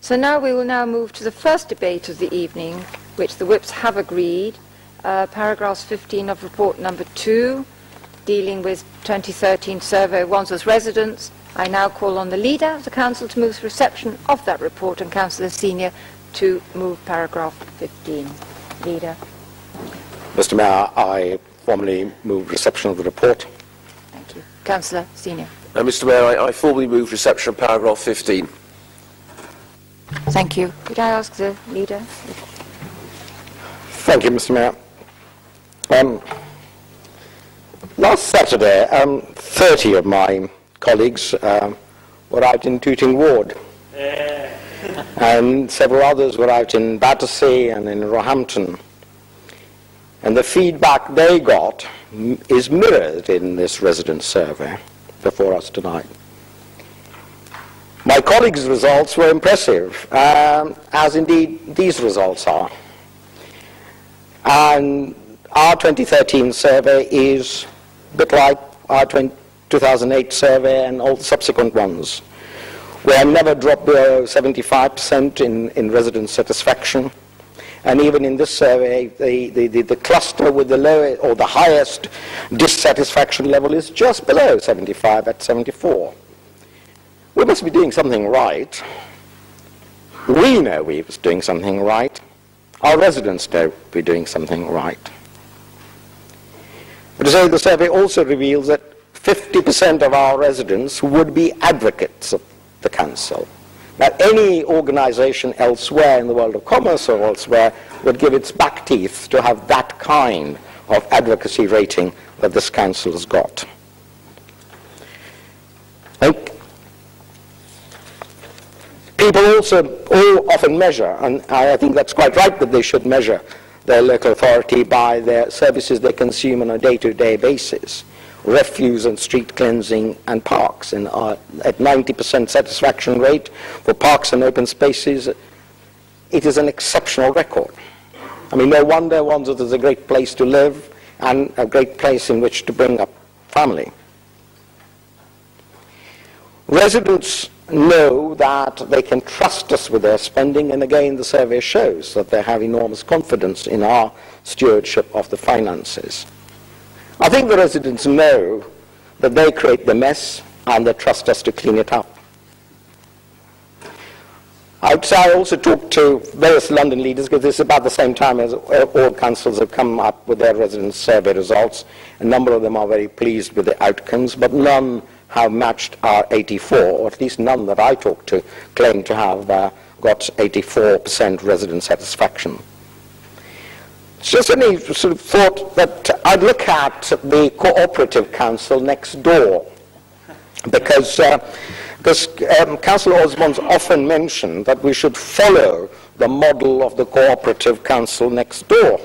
So now we will now move to the first debate of the evening, which the whips have agreed, paragraphs 15 of report number 2, dealing with 2013 survey of Wandsworth residents. I now call on the leader of the council to move the reception of that report, and Councillor Senior to move paragraph 15. Leader. Mr. Mayor, I formally move reception of the report. Thank you. Councillor Senior. Mr. Mayor, I formally move reception of paragraph 15. Thank you. Could I ask the leader? Thank you, Mr. Mayor. Last Saturday, 30 of my colleagues were out in Tooting Ward, and several others were out in Battersea and in Roehampton. And the feedback they got is mirrored in this resident survey before us tonight. My colleagues' results were impressive, as indeed these results are. And our 2013 survey is a bit like our 2008 survey and all the subsequent ones. We have never dropped below 75% in resident satisfaction. And even in this survey, the cluster with the lowest or the highest dissatisfaction level is just below 75 at 74. We must be doing something right. We know we're doing something right. Our residents know we're doing something right. But to say the survey also reveals that 50% of our residents would be advocates of the council. That any organization elsewhere in the world of commerce or elsewhere would give its back teeth to have that kind of advocacy rating that this council has got. And people also all often measure, and I think that's quite right that they should measure their local authority by their services they consume on a day-to-day basis. Refuse and street cleansing and parks, and at 90% satisfaction rate for parks and open spaces, it is an exceptional record. I mean, no wonder Wandsworth is a great place to live and a great place in which to bring up family. Residents know that they can trust us with their spending, and again the survey shows that they have enormous confidence in our stewardship of the finances. I think the residents know that they create the mess and they trust us to clean it up. I also talked to various London leaders, because this is about the same time as all councils have come up with their resident survey results. A number of them are very pleased with the outcomes, but none have matched our 84, or at least none that I talked to claim to have got 84% resident satisfaction. So suddenly sort of thought that I'd look at the cooperative council next door, because Councillor Osborne's often mentioned that we should follow the model of the cooperative council next door.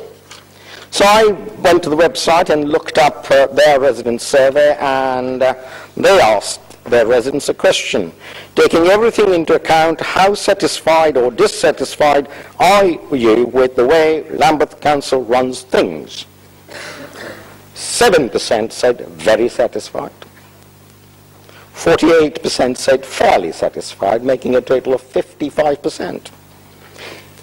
So I went to the website and looked up their resident survey, and they asked their residents a question. Taking everything into account, how satisfied or dissatisfied are you with the way Lambeth Council runs things? 7% said very satisfied. 48% said fairly satisfied, making a total of 55%.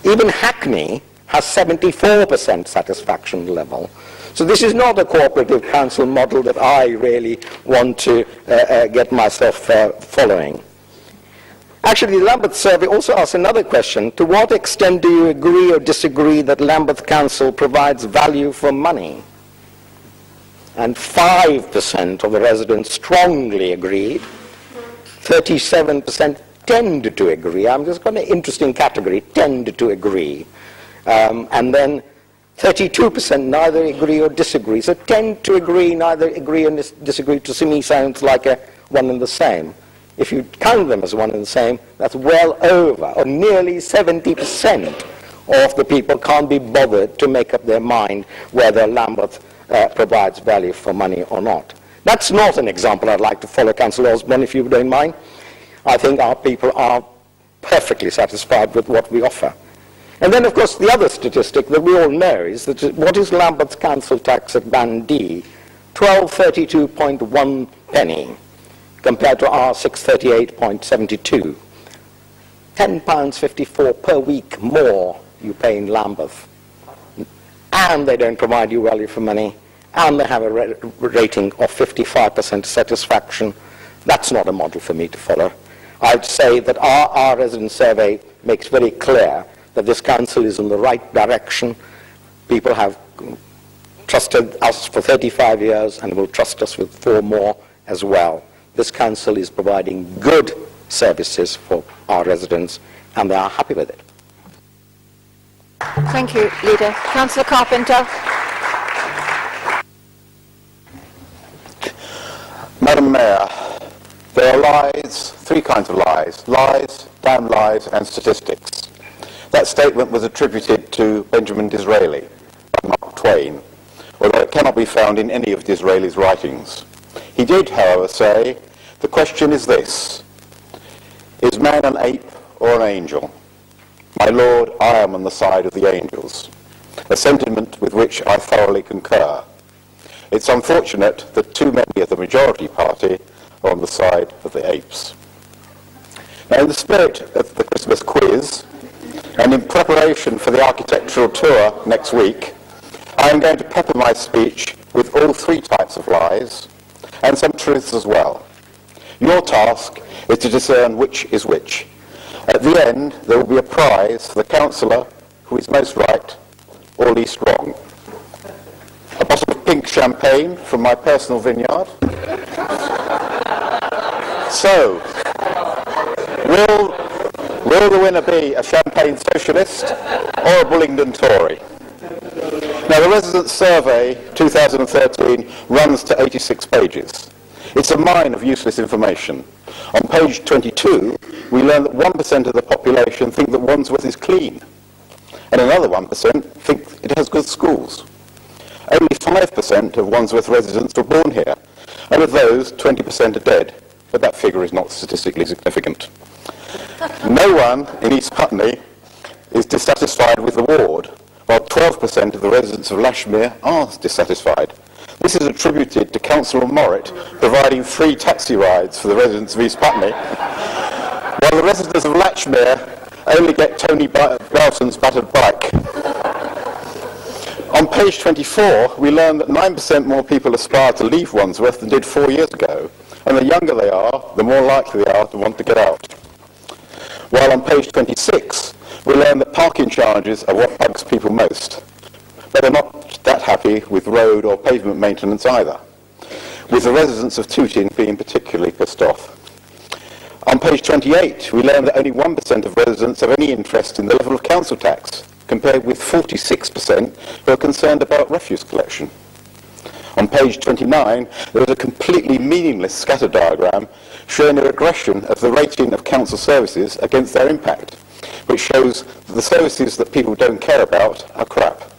Even Hackney has 74% satisfaction level. So this is not a cooperative council model that I really want to get myself following. Actually, the Lambeth survey also asks another question. To what extent do you agree or disagree that Lambeth Council provides value for money? And 5% of the residents strongly agreed. 37% tend to agree. I'm just got an interesting category, tend to agree. And then 32% neither agree or disagree. So tend to agree, neither agree or disagree, to me sounds like a one and the same. If you count them as one and the same, that's well over, or nearly 70% of the people can't be bothered to make up their mind whether Lambeth provides value for money or not. That's not an example I'd like to follow, Councillor Osborne, if you don't mind. I think our people are perfectly satisfied with what we offer. And then, of course, the other statistic that we all know is that what is Lambeth's council tax at Band D? 1232.1 penny compared to our 638.72. £10.54 per week more you pay in Lambeth. And they don't provide you value for money, and they have a rating of 55% satisfaction. That's not a model for me to follow. I'd say that our resident survey makes very clear that this council is in the right direction. People have trusted us for 35 years and will trust us with 4 more as well. This council is providing good services for our residents, and they are happy with it. Thank you, Leader. Councillor Carpenter. Madam Mayor, there are lies, 3 kinds of lies: lies, damn lies, and statistics. That statement was attributed to Benjamin Disraeli by Mark Twain, although it cannot be found in any of Disraeli's writings. He did, however, say, "The question is this: is man an ape or an angel? My lord, I am on the side of the angels," a sentiment with which I thoroughly concur. It's unfortunate that too many of the majority party are on the side of the apes. Now, in the spirit of the Christmas quiz, and in preparation for the architectural tour next week, I am going to pepper my speech with all 3 types of lies, and some truths as well. Your task is to discern which is which. At the end, there will be a prize for the councillor who is most right or least wrong. A bottle of pink champagne from my personal vineyard. So, will the winner be a champagne socialist or a Bullingdon Tory? Now, the Residents' Survey 2013 runs to 86 pages. It's a mine of useless information. On page 22, we learn that 1% of the population think that Wandsworth is clean, and another 1% think it has good schools. Only 5% of Wandsworth residents were born here, and of those, 20% are dead, but that figure is not statistically significant. No one in East Putney is dissatisfied with the ward, while 12% of the residents of Lashmere are dissatisfied. This is attributed to Councillor Morritt providing free taxi rides for the residents of East Putney, while the residents of Lashmere only get Tony Belton's battered bike. On page 24, we learn that 9% more people aspire to leave Wandsworth than did 4 years ago, and the younger they are, the more likely they are to want to get out. While on page 26, we learn that parking charges are what bugs people most, but they're not that happy with road or pavement maintenance either, with the residents of Tooting being particularly pissed off. On page 28, we learn that only 1% of residents have any interest in the level of council tax, compared with 46% who are concerned about refuse collection. On page 29, there is a completely meaningless scatter diagram showing a regression of the rating of council services against their impact, which shows that the services that people don't care about are crap.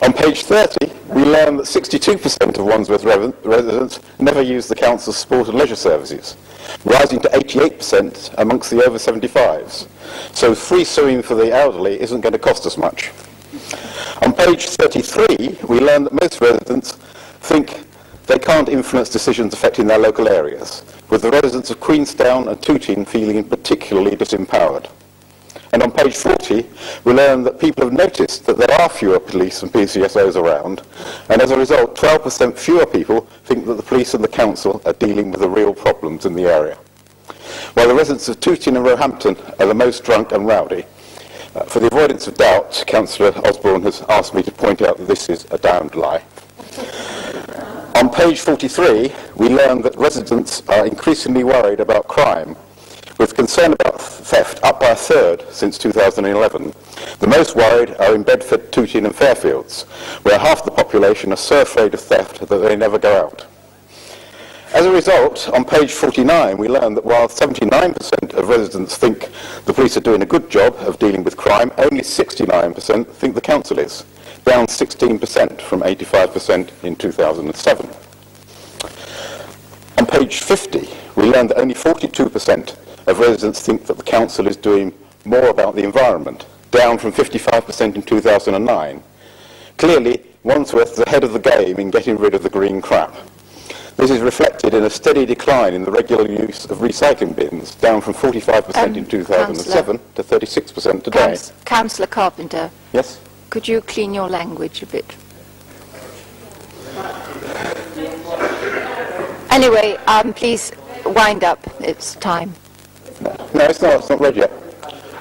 On page 30, we learn that 62% of Wandsworth residents never use the council's sport and leisure services, rising to 88% amongst the over 75s. So free swimming for the elderly isn't going to cost us much. On page 33, we learn that most residents think they can't influence decisions affecting their local areas, with the residents of Queenstown and Tooting feeling particularly disempowered. And on page 40, we learn that people have noticed that there are fewer police and PCSOs around, and as a result, 12% fewer people think that the police and the council are dealing with the real problems in the area. While the residents of Tooting and Roehampton are the most drunk and rowdy, for the avoidance of doubt, Councillor Osborne has asked me to point out that this is a damned lie. On page 43, we learn that residents are increasingly worried about crime, with concern about theft up by a third since 2011. The most worried are in Bedford, Tooting and Fairfields, where half the population are so afraid of theft that they never go out. As a result, on page 49, we learn that while 79% of residents think the police are doing a good job of dealing with crime, only 69% think the council is, down 16% from 85% in 2007. On page 50, we learn that only 42% of residents think that the council is doing more about the environment, down from 55% in 2009. Clearly, Wandsworth is ahead of the game in getting rid of the green crap. This is reflected in a steady decline in the regular use of recycling bins, down from 45% in 2007 to 36% today. Councillor Carpenter, Yes? could you clean your language a bit? Anyway, please wind up. It's time. No, it's not read yet.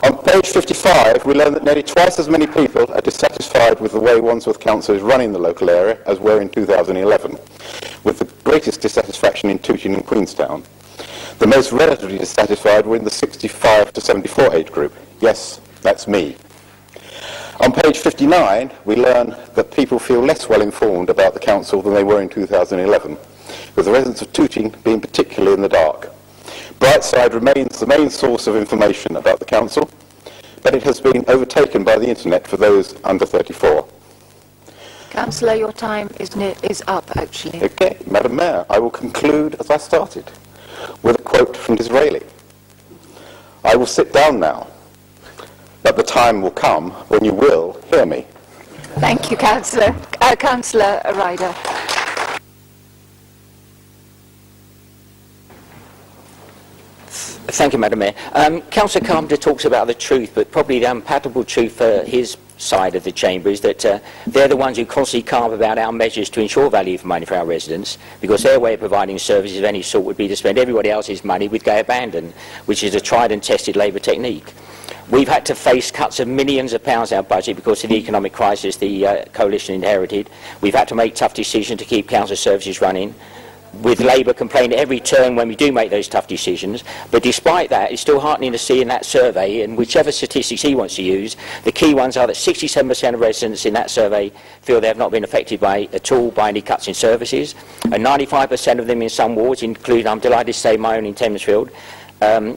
On page 55, we learn that nearly twice as many people are dissatisfied with the way Wandsworth Council is running the local area as were in 2011, with the greatest dissatisfaction in Tooting and Queenstown. The most relatively dissatisfied were in the 65 to 74 age group. Yes, that's me. On page 59, we learn that people feel less well informed about the council than they were in 2011, with the residents of Tooting being particularly in the dark. Brightside remains the main source of information about the council, but it has been overtaken by the internet for those under 34. Councillor, your time is up, actually. Okay, Madam Mayor, I will conclude as I started, with a quote from Disraeli. I will sit down now, but the time will come when you will hear me. Thank you, Councillor. Councillor Ryder. Thank you, Madam Mayor. Councillor Carpenter talks about the truth, but probably the unpalatable truth for his side of the chamber is that they're the ones who constantly carp about our measures to ensure value for money for our residents, because their way of providing services of any sort would be to spend everybody else's money with gay abandon, which is a tried and tested Labour technique. We've had to face cuts of millions of pounds in our budget because of the economic crisis the coalition inherited. We've had to make tough decisions to keep council services running, with Labour complaining at every turn when we do make those tough decisions. But despite that, it's still heartening to see in that survey, and whichever statistics he wants to use, the key ones are that 67% of residents in that survey feel they have not been affected at all by any cuts in services, and 95% of them in some wards, including, I'm delighted to say, my own in Thamesfield,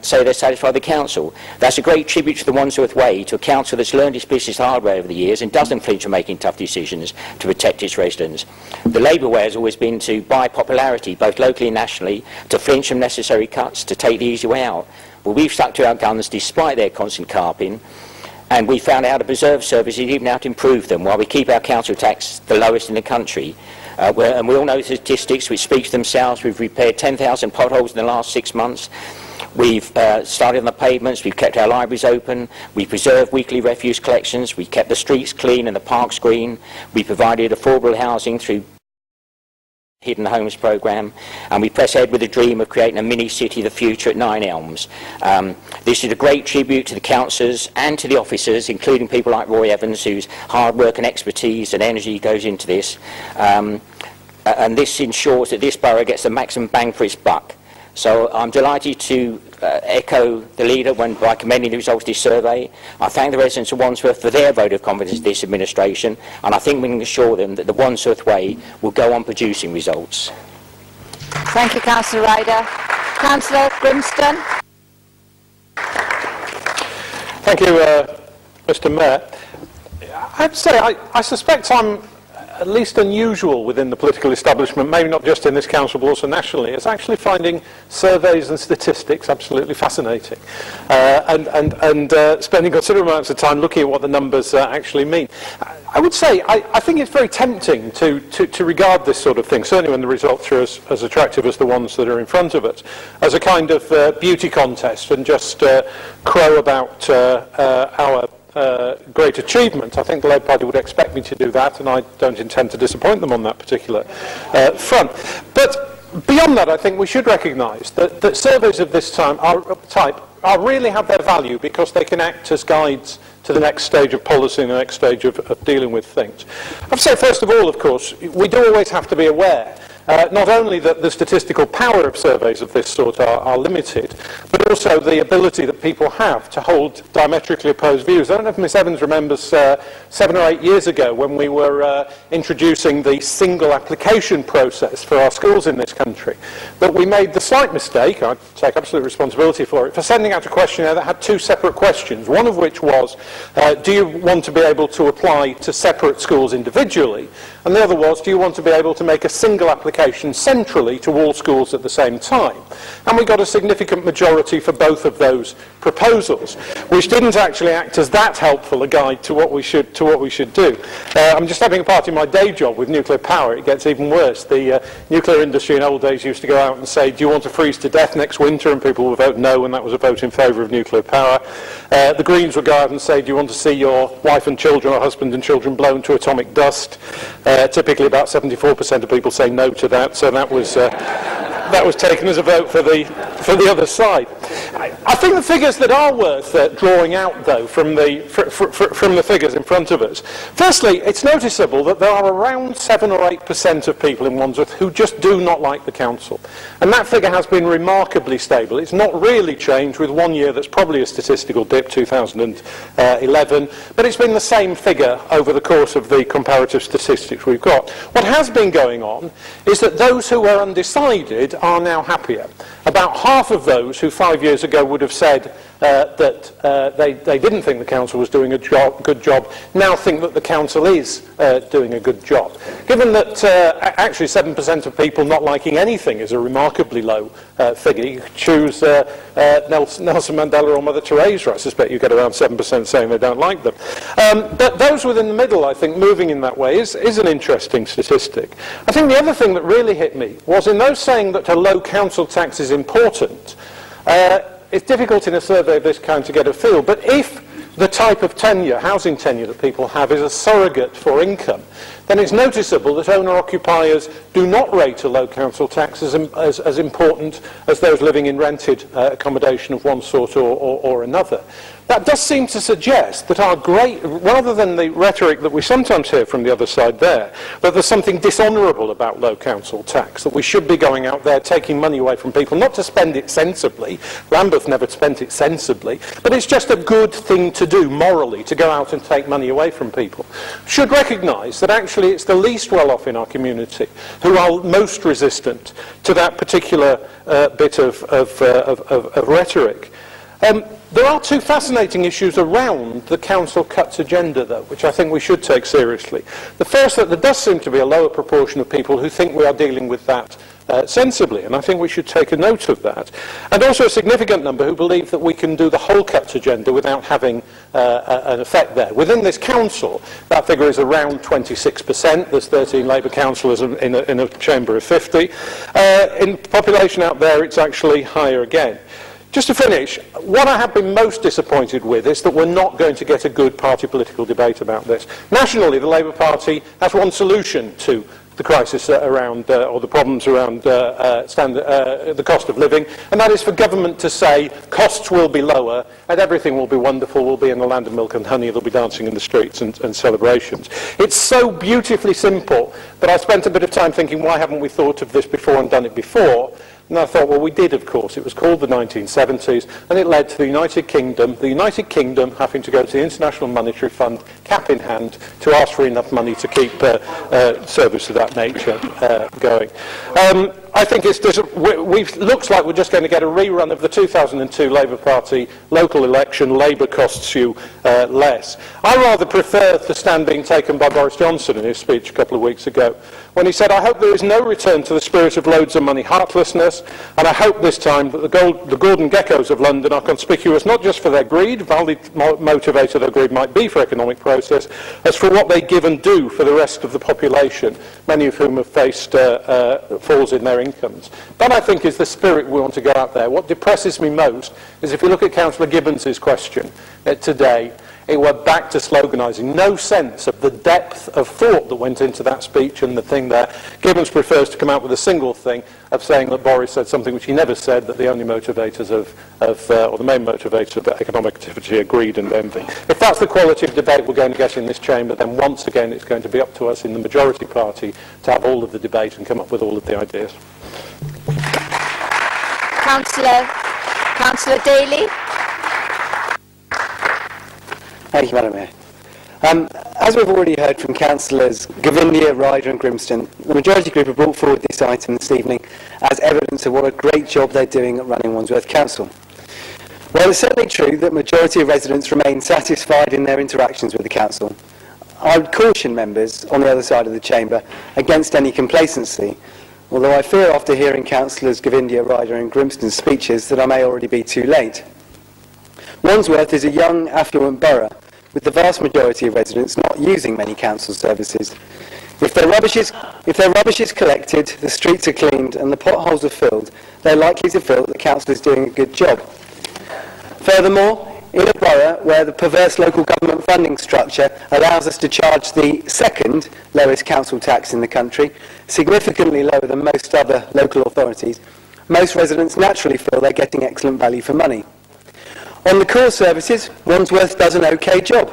say they're satisfied with the council. That's a great tribute to the Wandsworth way, to a council that's learned its business the hard way over the years and doesn't flinch from making tough decisions to protect its residents. The Labour way has always been to buy popularity, both locally and nationally, to flinch from necessary cuts, to take the easy way out. Well, we've stuck to our guns despite their constant carping, and we found out how to preserve services, even how to improve them, while we keep our council tax the lowest in the country. And we all know the statistics which speak for themselves. We've repaired 10,000 potholes in the last 6 months. We've started on the pavements, we've kept our libraries open, we preserved weekly refuse collections, we kept the streets clean and the parks green, we provided affordable housing through Hidden Homes programme, and we press ahead with the dream of creating a mini-city of the future at Nine Elms. This is a great tribute to the councillors and to the officers, including people like Roy Evans, whose hard work and expertise and energy goes into this. And this ensures that this borough gets the maximum bang for its buck. So I'm delighted to echo the leader by commending the results of this survey. I thank the residents of Wandsworth for their vote of confidence in this administration, and I think we can assure them that the Wandsworth way will go on producing results. Thank you, Councillor Ryder. Councillor Grimston. Thank you, Mr. Mayor. I have to say, I suspect I'm at least unusual within the political establishment, maybe not just in this council but also nationally, is actually finding surveys and statistics absolutely fascinating, and spending considerable amounts of time looking at what the numbers actually mean. I would say I think it's very tempting to regard this sort of thing, certainly when the results are as attractive as the ones that are in front of us, as a kind of beauty contest and just crow about our great achievement. I think the Labour Party would expect me to do that, and I don't intend to disappoint them on that particular front. But beyond that, I think we should recognise that surveys of this type really have their value because they can act as guides to the next stage of policy and the next stage of dealing with things. I have to say, first of all, of course, we do always have to be aware not only that the statistical power of surveys of this sort are limited, but also the ability that people have to hold diametrically opposed views. I don't know if Miss Evans remembers 7 or 8 years ago when we were introducing the single application process for our schools in this country, that we made the slight mistake, I take absolute responsibility for it, for sending out a questionnaire that had 2 separate questions, one of which was, do you want to be able to apply to separate schools individually? And the other was, do you want to be able to make a single application application centrally to all schools at the same time. And we got a significant majority for both of those proposals, which didn't actually act as that helpful a guide to what we should do. I'm just having a part in my day job with nuclear power. It gets even worse. The nuclear industry in old days used to go out and say, do you want to freeze to death next winter? And people would vote no, and that was a vote in favour of nuclear power. The Greens would go out and say, do you want to see your wife and children or husband and children blown to atomic dust? Typically about 74% of people say no to that, so that was taken as a vote for the other side. I think the figures that are worth drawing out, though, from the figures in front of us. Firstly, it's noticeable that there are around 7 or 8% of people in Wandsworth who just do not like the council. And that figure has been remarkably stable. It's not really changed, with 1 year that's probably a statistical dip, 2011, but it's been the same figure over the course of the comparative statistics we've got. What has been going on is that those who were undecided are now happier. About half of those who 5 years ago would have said that they didn't think the council was doing a good job now think that the council is doing a good job. Given that actually 7% of people not liking anything is a remarkably low figure, you could choose Nelson Mandela or Mother Teresa. I suspect you get around 7% saying they don't like them. But those within the middle, I think, moving in that way is an interesting statistic. I think the other thing that really hit me was in those saying that a low council tax is important, it's difficult in a survey of this kind to get a feel, but if the type of tenure, housing tenure that people have is a surrogate for income, then it's noticeable that owner-occupiers do not rate a low council tax as important as those living in rented accommodation of one sort or another. That does seem to suggest that rather than the rhetoric that we sometimes hear from the other side there, that there's something dishonourable about low council tax, that we should be going out there taking money away from people, not to spend it sensibly. Lambeth never spent it sensibly, but it's just a good thing to do morally, to go out and take money away from people. Should recognise that actually it's the least well-off in our community who are most resistant to that particular bit of rhetoric. There are two fascinating issues around the council cuts agenda, though, which I think we should take seriously. The first, that there does seem to be a lower proportion of people who think we are dealing with that sensibly, and I think we should take a note of that. And also a significant number who believe that we can do the whole cuts agenda without having an effect there. Within this council, that figure is around 26%. There's 13 Labour councillors in a chamber of 50. In population out there, it's actually higher again. Just to finish, what I have been most disappointed with is that we're not going to get a good party political debate about this. Nationally, the Labour Party has one solution to the crisis around, or the problems around the cost of living, and that is for government to say costs will be lower and everything will be wonderful, we'll be in the land of milk and honey, they'll be dancing in the streets and celebrations. It's so beautifully simple that I spent a bit of time thinking, why haven't we thought of this before and done it before? And I thought, well, we did, of course. It was called the 1970s, and it led to the United Kingdom having to go to the International Monetary Fund, cap in hand, to ask for enough money to keep service of that nature going. I think looks like we're just going to get a rerun of the 2002 Labour Party local election. Labour costs you less. I rather prefer the stand being taken by Boris Johnson in his speech a couple of weeks ago, when he said, I hope there is no return to the spirit of loads of money heartlessness, and I hope this time that the golden geckos of London are conspicuous not just for their greed, valid motivator their greed might be for economic process, as for what they give and do for the rest of the population, many of whom have faced falls in their incomes. That, I think, is the spirit we want to go out there. What depresses me most is if you look at Councillor Gibbons's question today, we're back to sloganising. No sense of the depth of thought that went into that speech and the thing there. Gibbons prefers to come out with a single thing of saying that Boris said something which he never said, that the only motivators or the main motivators of economic activity are greed and envy. If that's the quality of debate we're going to get in this chamber, then once again it's going to be up to us in the majority party to have all of the debate and come up with all of the ideas. Councillor Daly. Thank you, Madam Mayor. As we've already heard from Councillors Gavinia, Ryder and Grimston, the majority group have brought forward this item this evening as evidence of what a great job they're doing at running Wandsworth Council. While it's certainly true that majority of residents remain satisfied in their interactions with the Council, I would caution members on the other side of the chamber against any complacency, although I fear after hearing Councillors Govindia, Ryder and Grimston's speeches that I may already be too late. Wandsworth is a young, affluent borough, with the vast majority of residents not using many council services. If their rubbish is collected, the streets are cleaned and the potholes are filled, they're likely to feel that the council is doing a good job. Furthermore, in a borough where the perverse local government funding structure allows us to charge the second lowest council tax in the country, significantly lower than most other local authorities, most residents naturally feel they're getting excellent value for money. On the core services, Wandsworth does an okay job.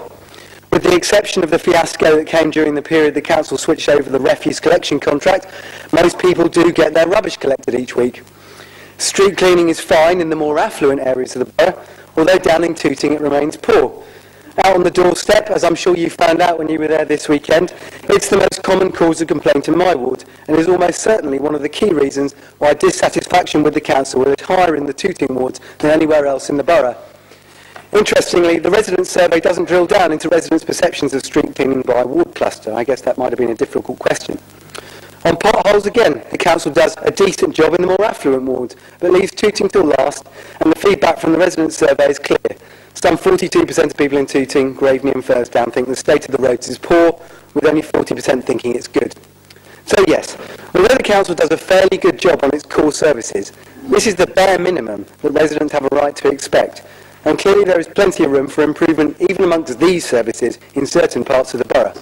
With the exception of the fiasco that came during the period the council switched over the refuse collection contract, most people do get their rubbish collected each week. Street cleaning is fine in the more affluent areas of the borough, although down in Tooting it remains poor. Out on the doorstep, as I'm sure you found out when you were there this weekend, it's the most common cause of complaint in my ward, and is almost certainly one of the key reasons why dissatisfaction with the council is higher in the Tooting wards than anywhere else in the borough. Interestingly, the residents' survey doesn't drill down into residents' perceptions of street cleaning by ward cluster. I guess that might have been a difficult question. On potholes again, the council does a decent job in the more affluent wards, but leaves Tooting till last, and the feedback from the residents' survey is clear. Some 42% of people in Tooting, Graveney and Fursdown think the state of the roads is poor, with only 40% thinking it's good. So yes, although the council does a fairly good job on its core services, this is the bare minimum that residents have a right to expect. And clearly there is plenty of room for improvement even amongst these services in certain parts of the borough.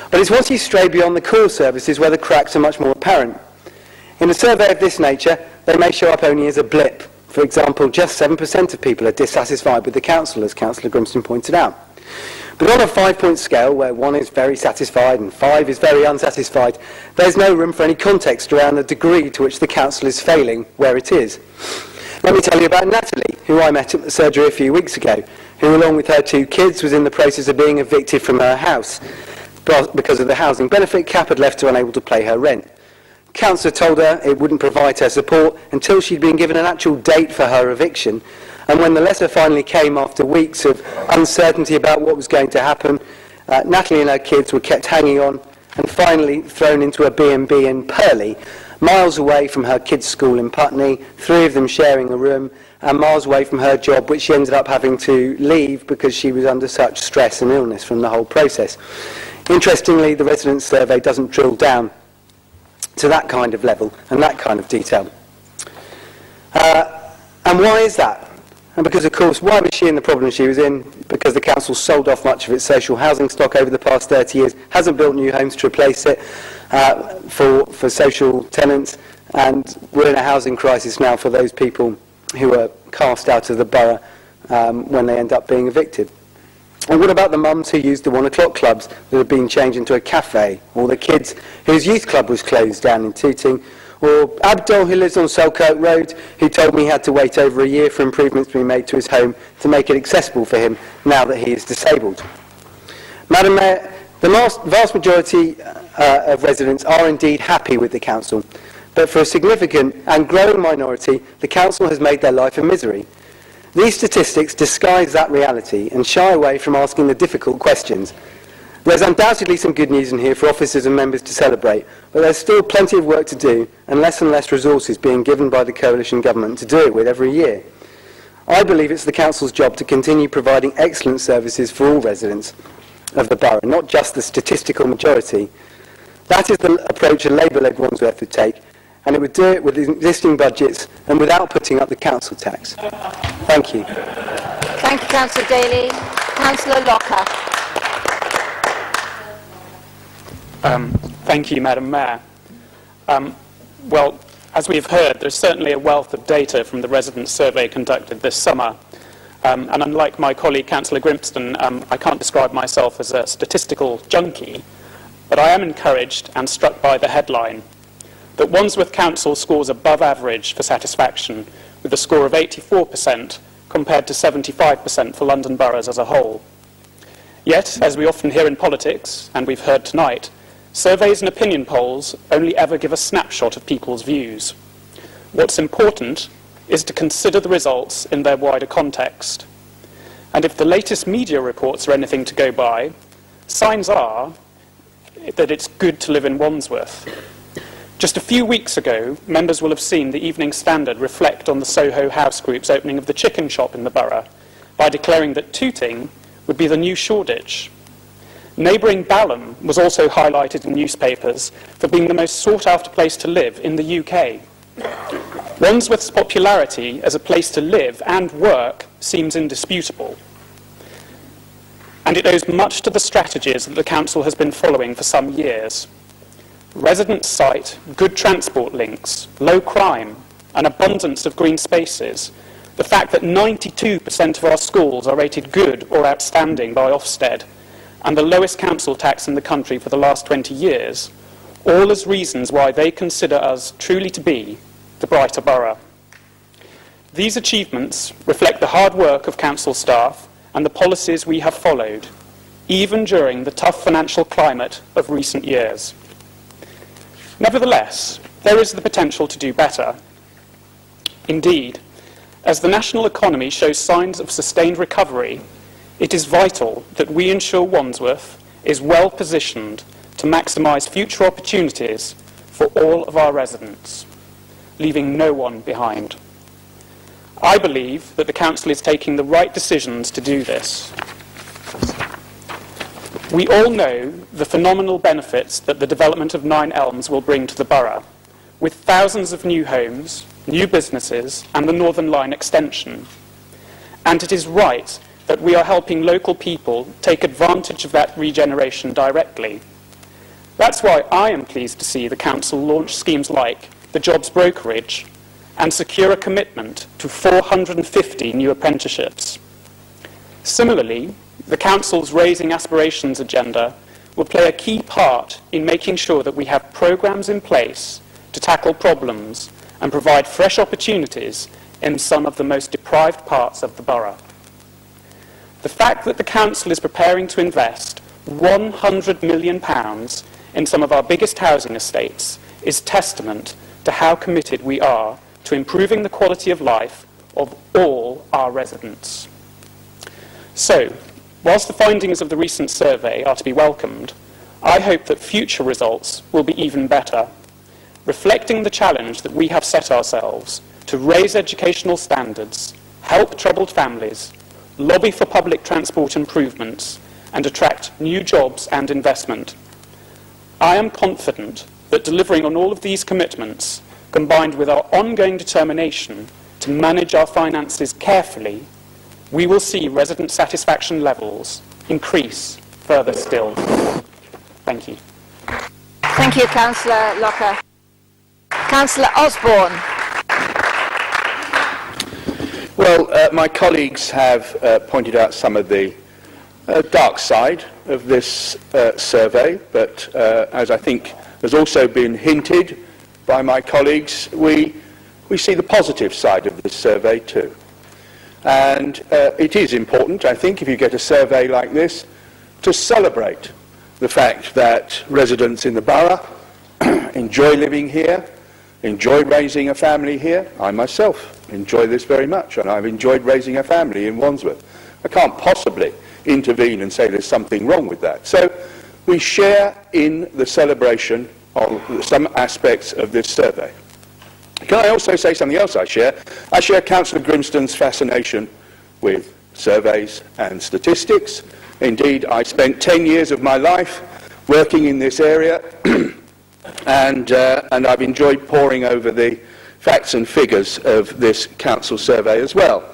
But it's once you stray beyond the core services where the cracks are much more apparent. In a survey of this nature, they may show up only as a blip. For example, just 7% of people are dissatisfied with the council, as Councillor Grimston pointed out. But on a 5-point scale, where 1 is very satisfied and 5 is very unsatisfied, there's no room for any context around the degree to which the council is failing where it is. Let me tell you about Natalie, who I met at the surgery a few weeks ago, who along with her 2 kids was in the process of being evicted from her house because of the housing benefit cap had left her unable to pay her rent. Council told her it wouldn't provide her support until she'd been given an actual date for her eviction, and when the letter finally came after weeks of uncertainty about what was going to happen, Natalie and her kids were kept hanging on and finally thrown into a B&B in Purley, miles away from her kids' school in Putney, 3 of them sharing a room, and miles away from her job, which she ended up having to leave because she was under such stress and illness from the whole process. Interestingly, the residents' survey doesn't drill down to that kind of level and that kind of detail. And why is that? And because, of course, why was she in the problem she was in? Because the council sold off much of its social housing stock over the past 30 years, hasn't built new homes to replace it for social tenants, and we're in a housing crisis now for those people who are cast out of the borough when they end up being evicted. And what about the mums who used the 1 o'clock clubs that have been changed into a cafe, or the kids whose youth club was closed down in Tooting, or Abdul, who lives on Selkirk Road, who told me he had to wait over a year for improvements to be made to his home to make it accessible for him now that he is disabled. Madam Mayor, the vast majority of residents are indeed happy with the council, but for a significant and growing minority, the council has made their life a misery. These statistics disguise that reality and shy away from asking the difficult questions. There's undoubtedly some good news in here for officers and members to celebrate, but there's still plenty of work to do and less resources being given by the coalition government to do it with every year. I believe it's the council's job to continue providing excellent services for all residents of the borough, not just the statistical majority. That is the approach a Labour-led Wandsworth would take, and it would do it with existing budgets and without putting up the council tax. Thank you. Thank you, Councillor Daly. Councillor Locker. Thank you, Madam Mayor. Well, as we've heard, there's certainly a wealth of data from the resident survey conducted this summer. And unlike my colleague, Councillor Grimston, I can't describe myself as a statistical junkie, but I am encouraged and struck by the headline that Wandsworth Council scores above average for satisfaction, with a score of 84% compared to 75% for London boroughs as a whole. Yet, as we often hear in politics, and we've heard tonight, surveys and opinion polls only ever give a snapshot of people's views. What's important is to consider the results in their wider context. And if the latest media reports are anything to go by, signs are that it's good to live in Wandsworth. Just a few weeks ago, members will have seen the Evening Standard reflect on the Soho House Group's opening of the chicken shop in the borough by declaring that Tooting would be the new Shoreditch. Neighbouring Balham was also highlighted in newspapers for being the most sought-after place to live in the UK. Wandsworth's popularity as a place to live and work seems indisputable, and it owes much to the strategies that the council has been following for some years. Residents cite good transport links, low crime, an abundance of green spaces, the fact that 92% of our schools are rated good or outstanding by Ofsted, and the lowest council tax in the country for the last 20 years, all as reasons why they consider us truly to be the brighter borough. These achievements reflect the hard work of council staff and the policies we have followed, even during the tough financial climate of recent years. Nevertheless, there is the potential to do better. Indeed, as the national economy shows signs of sustained recovery, it is vital that we ensure Wandsworth is well positioned to maximise future opportunities for all of our residents, leaving no one behind. I believe that the council is taking the right decisions to do this. We all know the phenomenal benefits that the development of Nine Elms will bring to the borough, with thousands of new homes, new businesses, and the Northern Line extension. And it is right that we are helping local people take advantage of that regeneration directly. That's why I am pleased to see the council launch schemes like the Jobs Brokerage and secure a commitment to 450 new apprenticeships. Similarly, the council's Raising Aspirations agenda will play a key part in making sure that we have programmes in place to tackle problems and provide fresh opportunities in some of the most deprived parts of the borough. The fact that the council is preparing to invest £100 million in some of our biggest housing estates is testament to how committed we are to improving the quality of life of all our residents. So, whilst the findings of the recent survey are to be welcomed, I hope that future results will be even better, reflecting the challenge that we have set ourselves to raise educational standards, help troubled families, lobby for public transport improvements, and attract new jobs and investment. I am confident that delivering on all of these commitments, combined with our ongoing determination to manage our finances carefully, we will see resident satisfaction levels increase further still. Thank you. Thank you, Councillor Locker. Councillor Osborne. Well, my colleagues have pointed out some of the dark side of this survey, but as I think has also been hinted by my colleagues, we see the positive side of this survey too. And it is important, I think, if you get a survey like this, to celebrate the fact that residents in the borough enjoy living here, enjoy raising a family here. I myself enjoy this very much, and I've enjoyed raising a family in Wandsworth. I can't possibly intervene and say there's something wrong with that. So we share in the celebration of some aspects of this survey. Can I also say something else I share? I share Councillor Grimston's fascination with surveys and statistics. Indeed, I spent 10 years of my life working in this area and I've enjoyed poring over the facts and figures of this council survey as well.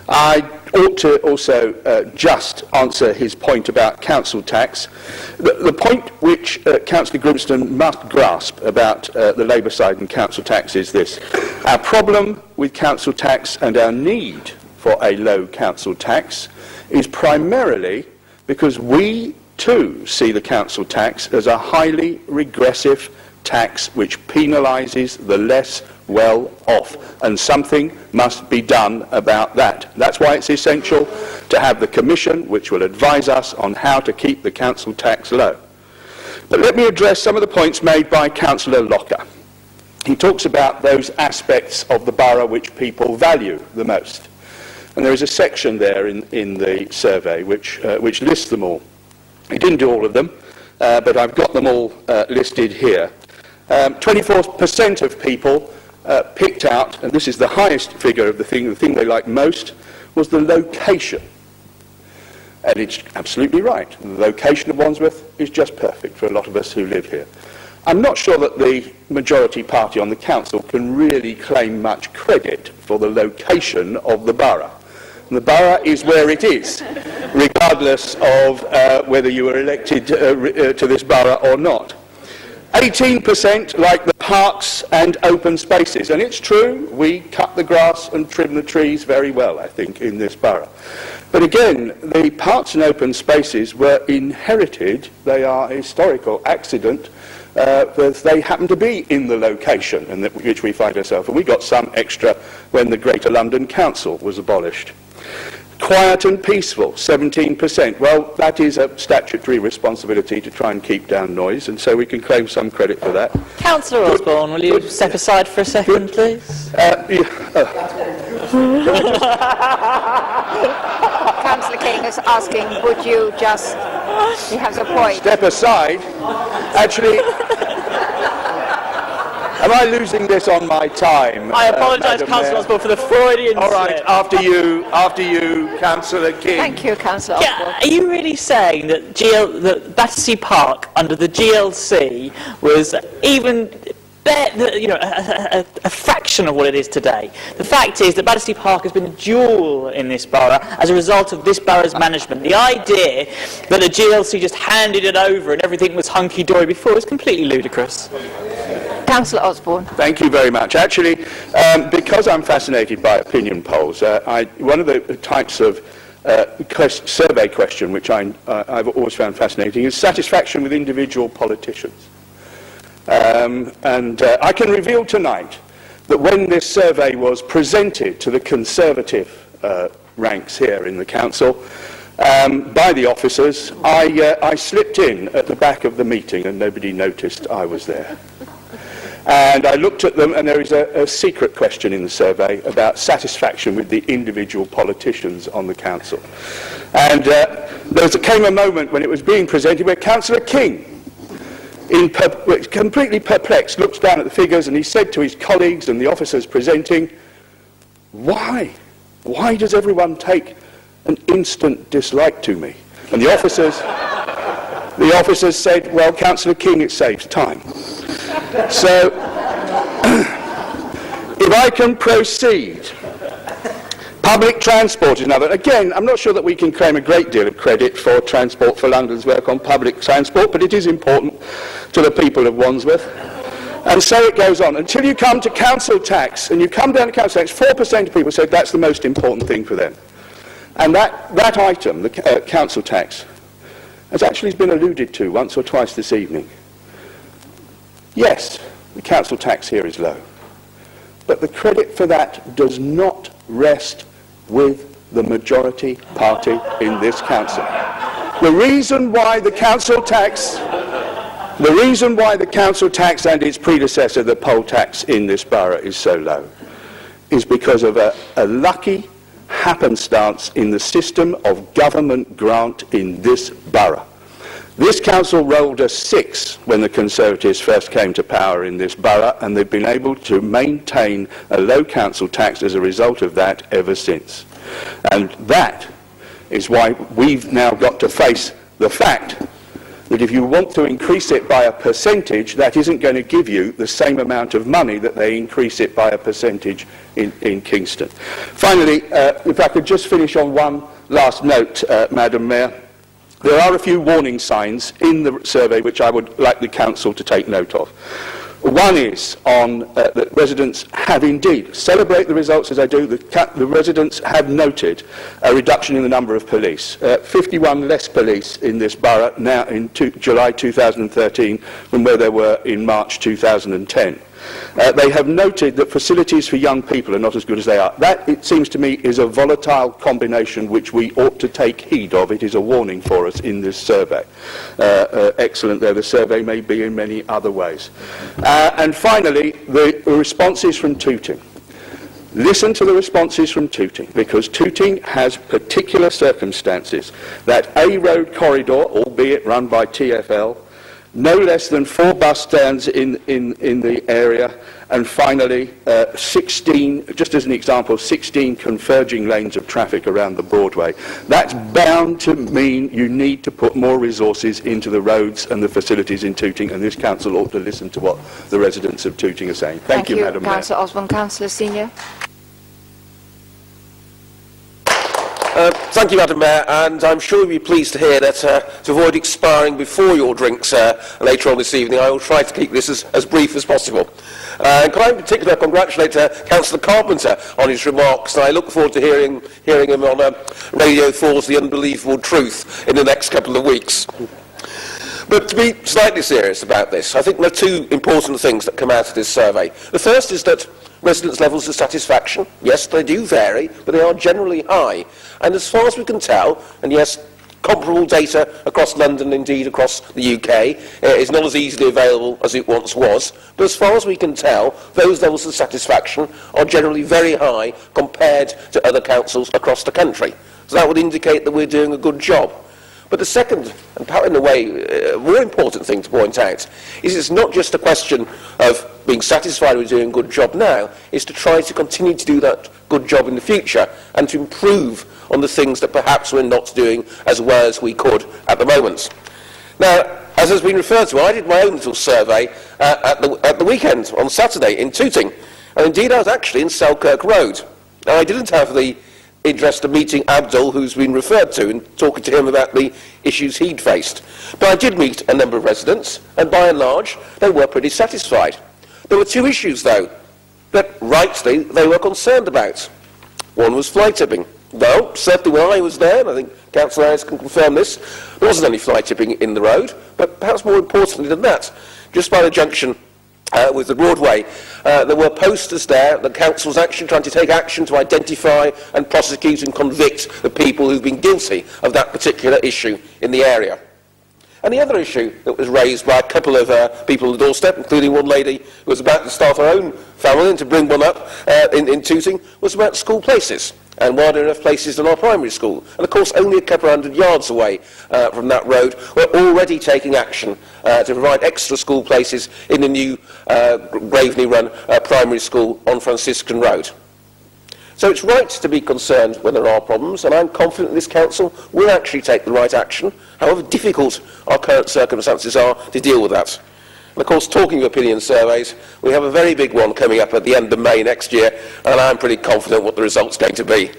I ought to also just answer his point about council tax. The point which Councillor Grimston must grasp about the Labour side and council tax is this. Our problem with council tax and our need for a low council tax is primarily because we too see the council tax as a highly regressive tax which penalises the less well off, and something must be done about that. That's why it's essential to have the Commission which will advise us on how to keep the council tax low. But let me address some of the points made by Councillor Locker. He talks about those aspects of the borough which people value the most. And there is a section there in the survey which lists them all. He didn't do all of them, but I've got them all listed here. 24% of people picked out, and this is the highest figure of the thing they liked most, was the location. And it's absolutely right. The location of Wandsworth is just perfect for a lot of us who live here. I'm not sure that the majority party on the council can really claim much credit for the location of the borough. And the borough is where it is, regardless of whether you were elected to this borough or not. 18% like the parks and open spaces. And it's true, we cut the grass and trim the trees very well, I think, in this borough. But again, the parks and open spaces were inherited. They are a historical accident, because they happen to be in the location in which we find ourselves. And we got some extra when the Greater London Council was abolished. Quiet and peaceful, 17%. Well, that is a statutory responsibility to try and keep down noise, and so we can claim some credit for that. Councillor Osborne, will you step aside for a second, please? Councillor King is asking, would you just... He has a point. Step aside? Actually... Am I losing this on my time? I apologise, Councillor Osborne, for the Freudian All right, slip. after you, Councillor King. Thank you, Councillor Osborne. Yeah, are you really saying that that Battersea Park under the GLC was even a fraction of what it is today? The fact is that Battersea Park has been a jewel in this borough as a result of this borough's management. The idea that the GLC just handed it over and everything was hunky-dory before is completely ludicrous. Councillor Osborne. Thank you very much. Actually, because I'm fascinated by opinion polls, one of the types of survey question which I've always found fascinating is satisfaction with individual politicians. I can reveal tonight that when this survey was presented to the Conservative ranks here in the council by the officers, I slipped in at the back of the meeting and nobody noticed I was there. And I looked at them, and there is a secret question in the survey about satisfaction with the individual politicians on the council. And there came a moment when it was being presented where Councillor King, completely perplexed, looks down at the figures and he said to his colleagues and the officers presenting, "Why? Why does everyone take an instant dislike to me?" And the officers said, "Well, Councillor King, it saves time." So, if I can proceed, public transport is another. Again, I'm not sure that we can claim a great deal of credit for Transport for London's work on public transport, but it is important to the people of Wandsworth. And so it goes on. Until you come to council tax, and you come down to council tax, 4% of people said that's the most important thing for them. And that item, the council tax, has actually been alluded to once or twice this evening. Yes, the council tax here is low, but the credit for that does not rest with the majority party in this council. The reason why the council tax and its predecessor, the poll tax in this borough, is so low is because of a lucky happenstance in the system of government grant in this borough. This council rolled a 6 when the Conservatives first came to power in this borough, and they've been able to maintain a low council tax as a result of that ever since. And that is why we've now got to face the fact that if you want to increase it by a percentage, that isn't going to give you the same amount of money that they increase it by a percentage in Kingston. Finally, if I could just finish on one last note, Madam Mayor. There are a few warning signs in the survey which I would like the council to take note of. One is that residents have indeed, celebrate the results as I do, the residents have noted a reduction in the number of police. 51 less police in this borough now in July 2013 than where there were in March 2010. They have noted that facilities for young people are not as good as they are. That, it seems to me, is a volatile combination which we ought to take heed of. It is a warning for us in this survey. Excellent though the survey may be in many other ways. And finally, the responses from Tooting. Listen to the responses from Tooting, because Tooting has particular circumstances. That A road corridor, albeit run by TfL, no less than 4 bus stands in the area, and finally 16, just as an example, 16 converging lanes of traffic around the Broadway. That's bound to mean you need to put more resources into the roads and the facilities in Tooting, and this council ought to listen to what the residents of Tooting are saying. Thank you, Madam Mayor. Councillor Osborne. Councillor Senior. Thank you, Madam Mayor, and I'm sure you'll be pleased to hear that to avoid expiring before your drinks later on this evening, I will try to keep this as brief as possible. And can I in particular congratulate Councillor Carpenter on his remarks, and I look forward to hearing him on Radio 4's The Unbelievable Truth in the next couple of weeks. But to be slightly serious about this, I think there are 2 important things that come out of this survey. The first is that residents' levels of satisfaction, yes, they do vary, but they are generally high. And as far as we can tell, and yes, comparable data across London, indeed across the UK, is not as easily available as it once was, but as far as we can tell, those levels of satisfaction are generally very high compared to other councils across the country. So that would indicate that we're doing a good job. But the second, and perhaps in a way more important thing to point out, is it's not just a question of being satisfied with doing a good job now, it's to try to continue to do that good job in the future and to improve on the things that perhaps we're not doing as well as we could at the moment. Now, as has been referred to, I did my own little survey at the weekend on Saturday in Tooting, and indeed I was actually in Selkirk Road. Now, I didn't have the interest of meeting Abdul, who's been referred to, and talking to him about the issues he'd faced. But I did meet a number of residents, and by and large, they were pretty satisfied. There were 2 issues, though, that rightly they were concerned about. One was fly tipping. Well, certainly when I was there, and I think Councillor Harris can confirm this, there wasn't any fly tipping in the road, but perhaps more importantly than that, just by the junction with the Broadway, there were posters there. The council was actually trying to take action to identify and prosecute and convict the people who've been guilty of that particular issue in the area. And the other issue that was raised by a couple of people on the doorstep, including one lady who was about to start her own family and to bring one up in Tooting, was about school places. And why there are enough places in our primary school? And of course, only a couple of 100 yards away from that road, we're already taking action to provide extra school places in the new Graveney-run primary school on Franciscan Road. So it's right to be concerned when there are problems, and I'm confident this council will actually take the right action, however difficult our current circumstances are to deal with that. And of course, talking of opinion surveys, we have a very big one coming up at the end of May next year, and I'm pretty confident what the result's going to be.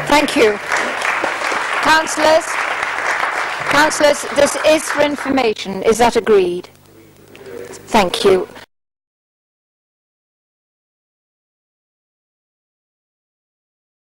Thank you. Councillors, this is for information. Is that agreed? Thank you.